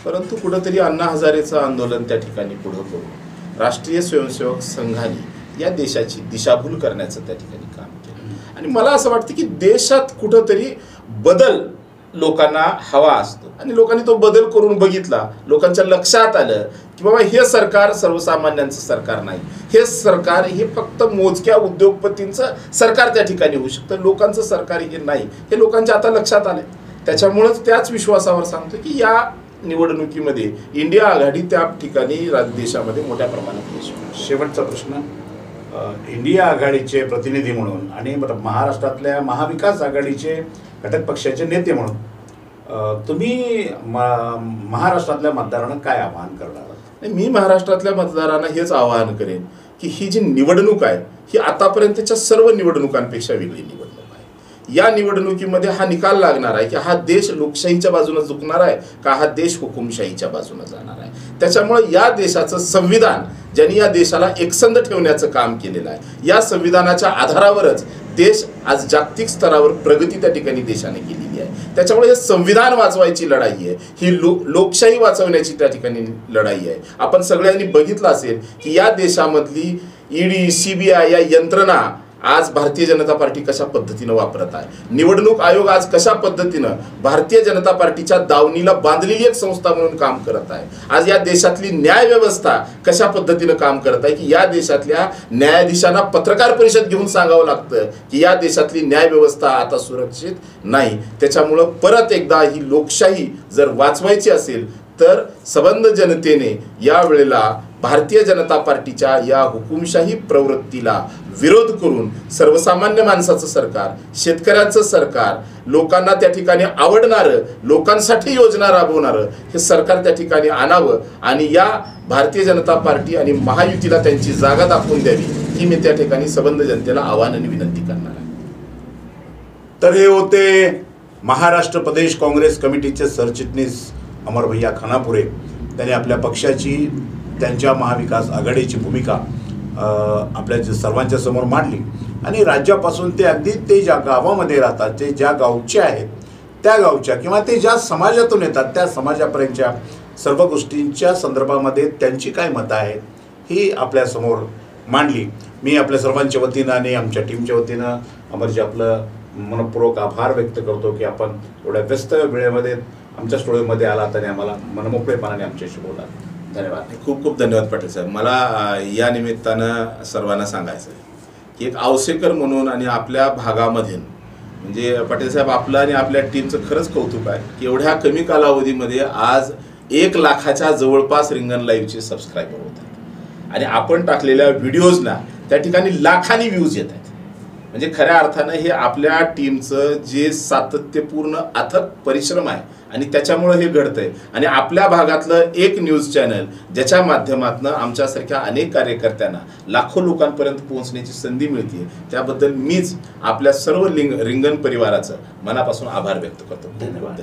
परंतु कुठंतरी अण्णा हजारेचं आंदोलन त्या ठिकाणी पुढं करून राष्ट्रीय स्वयंसेवक संघाने या देशाची दिशाभूल करण्याचं त्या ठिकाणी काम केलं. आणि मला असं वाटतं की देशात कुठंतरी बदल लोकांना हवा असतो आणि लोकांनी तो बदल करून बघितला. लोकांच्या लक्षात आलं की बाबा हे सरकार सर्वसामान्यांचं सरकार नाही, हे सरकार हे फक्त मोजक्या उद्योगपतींचं सरकार त्या ठिकाणी होऊ शकतं, लोकांचं सरकार हे नाही, हे लोकांच्या आता लक्षात आलंय. त्याच्यामुळेच त्याच विश्वासावर सांगतो की या निवडणुकीमध्ये इंडिया आघाडी त्या ठिकाणी देशामध्ये मोठ्या प्रमाणात यश मिळेल. शेवटचा प्रश्न, इंडिया आघाडीचे प्रतिनिधी म्हणून आणि महाराष्ट्रातल्या महाविकास आघाडीचे घटक पक्षाचे नेते म्हणून तुम्ही महाराष्ट्रातल्या मतदारांना काय आवाहन करणार? मी महाराष्ट्रातल्या मतदारांना हेच आवाहन करेन की ही जी निवडणूक आहे ही आतापर्यंतच्या सर्व निवडणुकांपेक्षा वेगळी निवडणूक आहे. या निवडणुकीमध्ये हा निकाल लागणार आहे की हा देश लोकशाहीच्या बाजूने झुकणार आहे का हा देश हुकुमशाहीच्या बाजूने जाणार आहे. त्याच्यामुळे या देशाचं संविधान ज्यांनी या देशाला एकसंध ठेवण्याचं काम केलेलं आहे, या संविधानाच्या आधारावरच देश आज जागतिक स्तरावर प्रगती त्या ठिकाणी देशाने केलेली आहे. त्याच्यामुळे हे संविधान वाचवायची लढाई आहे, ही लोकशाही वाचवण्याची त्या ठिकाणी लढाई आहे. आपण सगळ्यांनी बघितलं असेल की या देशामधली ईडी, सीबीआय या यंत्रणा आज भारतीय जनता पार्टी कशा पद्धतीनं वापरत आहे. निवडणूक आयोग आज कशा पद्धतीनं भारतीय जनता पार्टीच्या दावणीला बांधलेली एक संस्था म्हणून काम करत आहे. आज या देशातली न्याय व्यवस्था कशा पद्धतीनं काम करत आहे की या देशातल्या न्यायाधीशांना पत्रकार परिषद घेऊन सांगावं लागतं की या देशातली न्याय व्यवस्था आता सुरक्षित नाही. त्याच्यामुळं परत एकदा ही लोकशाही जर वाचवायची असेल तर सबंध जनतेने यावेळेला भारतीय जनता पार्टीच्या या हुकुमशाही प्रवृत्तीला विरोध करून सर्वसामान्य माणसाचं सरकार, शेतकऱ्यांचं सरकार, लोकांना त्या ठिकाणी आवडणारं, लोकांसाठी योजना राबवणारं हे सरकार त्या ठिकाणी आणावं आणि या भारतीय जनता पार्टी आणि महायुतीला त्यांची जागा दाखवून द्यावी ही मी त्या ठिकाणी सबंध जनतेला आवाहन आणि विनंती करणार आहे. तर हे होते महाराष्ट्र प्रदेश काँग्रेस कमिटीचे सरचिटणीस अमर भैया खानापुरे. त्यांनी आपल्या पक्षाची त्यांच्या महाविकास आघाडीची भूमिका आपल्या सर्वांच्या समोर मांडली आणि राज्यापासून ते अगदी ते ज्या गावामध्ये राहतात, ते ज्या गावचे आहेत त्या गावच्या किंवा ते ज्या समाजातून येतात त्या समाजापर्यंतच्या सर्व गोष्टींच्या संदर्भामध्ये त्यांची काय मतं आहेत ही आपल्यासमोर मांडली. मी आपल्या सर्वांच्या वतीनं आणि आमच्या टीमच्या वतीनं अमरजी आपलं मनपूर्वक आभार व्यक्त करतो की आपण एवढ्या व्यस्त वेळेमध्ये आमच्या स्टुडिओमध्ये आलात आणि आम्हाला मनमोकळेपणाने आमच्याशी बोलात. धन्यवाद. खूप खूप धन्यवाद पाटील साहेब. मला या निमित्तानं सर्वांना सांगायचं आहे की एक औसेकर म्हणून आणि आपल्या भागामध्ये म्हणजे पाटील साहेब आपलं आणि आपल्या टीमचं खरंच कौतुक आहे की एवढ्या कमी कालावधीमध्ये आज 1 लाखाच्या जवळपास रिंगण लाईव्हचे सबस्क्रायबर होत आहेत आणि आपण टाकलेल्या व्हिडिओजना त्या ठिकाणी लाखांनी व्ह्यूज येत आहेत. म्हणजे खऱ्या अर्थानं हे आपल्या टीमचं जे सातत्यपूर्ण अथक परिश्रम आहे आणि त्याच्यामुळं हे घडतंय. आणि आपल्या भागातलं एक न्यूज चॅनल ज्याच्या माध्यमातून आमच्यासारख्या अनेक कार्यकर्त्यांना लाखो लोकांपर्यंत पोहोचण्याची संधी मिळते त्याबद्दल मीच आपल्या सर्व रिंगण परिवाराचं मनापासून आभार व्यक्त करतो. धन्यवाद.